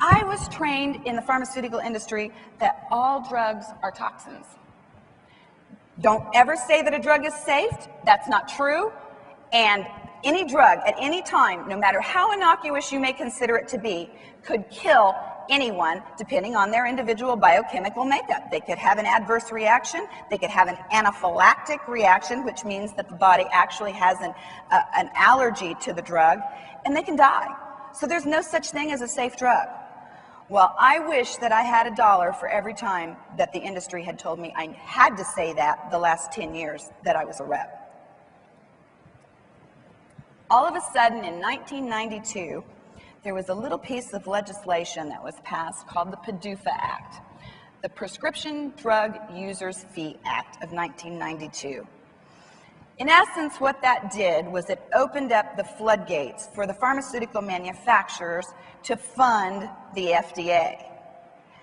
I was trained in the pharmaceutical industry that all drugs are toxins. Don't ever say that a drug is safe. That's not true. And any drug at any time, no matter how innocuous you may consider it to be, could kill anyone depending on their individual biochemical makeup. They could have an adverse reaction, they could have an anaphylactic reaction, which means that the body actually has an allergy to the drug, and they can die. So there's no such thing as a safe drug. Well, I wish that I had $1 for every time that the industry had told me I had to say that the last 10 years that I was a rep. All of a sudden, in 1992, there was a little piece of legislation that was passed called the PDUFA Act, the Prescription Drug Users Fee Act of 1992. In essence, what that did was it opened up the floodgates for the pharmaceutical manufacturers to fund the FDA.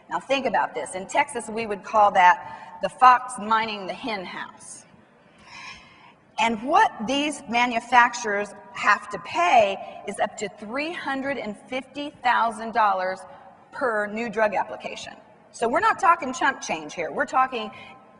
Now think about this. In Texas, we would call that the fox mining the hen house. And what these manufacturers have to pay is up to $350,000 per new drug application. So we're not talking chump change here. We're talking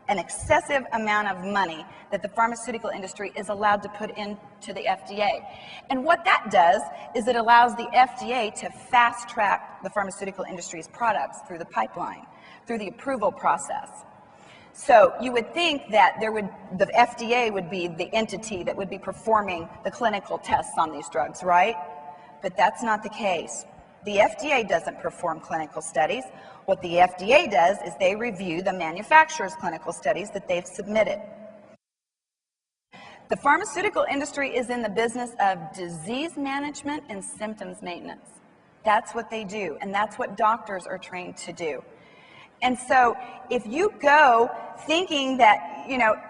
an excessive amount of money that the pharmaceutical industry is allowed to put into the FDA. And what that does is it allows the FDA to fast track the pharmaceutical industry's products through the pipeline, through the approval process. So you would think that the FDA would be the entity that would be performing the clinical tests on these drugs, right? But that's not the case. The FDA doesn't perform clinical studies. What the FDA does is they review the manufacturer's clinical studies that they've submitted. The pharmaceutical industry is in the business of disease management and symptoms maintenance. That's what they do, and that's what doctors are trained to do. And so if you go thinking that,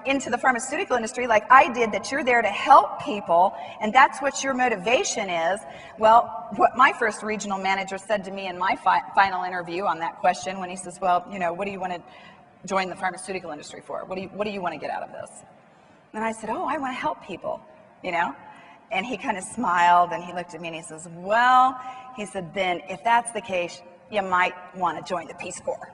into the pharmaceutical industry like I did, that you're there to help people and that's what your motivation is, well, what my first regional manager said to me in my final interview on that question when he says, well, what do you want to join the pharmaceutical industry for? What do you want to get out of this? And I said, oh, I want to help people, And he kind of smiled and he looked at me and he says, well, he said, then if that's the case, you might want to join the Peace Corps.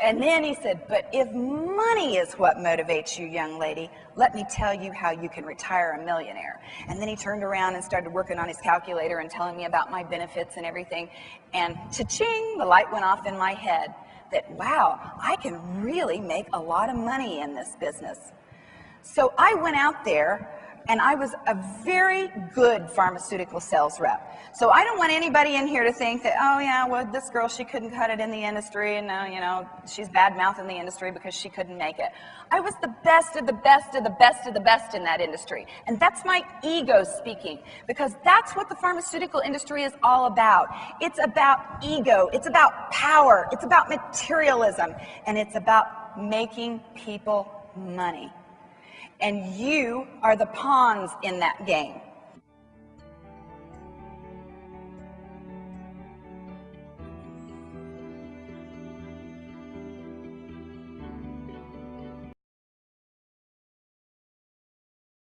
And then he said, but if money is what motivates you, young lady, let me tell you how you can retire a millionaire. And then he turned around and started working on his calculator and telling me about my benefits and everything. And cha-ching, the light went off in my head that, wow, I can really make a lot of money in this business. So I went out there and I was a very good pharmaceutical sales rep. So I don't want anybody in here to think that, oh yeah, well, this girl, she couldn't cut it in the industry, and she's bad-mouthing the industry because she couldn't make it. I was the best of the best of the best of the best in that industry. And that's my ego speaking, because that's what the pharmaceutical industry is all about. It's about ego, it's about power, it's about materialism, and it's about making people money. And you are the pawns in that game.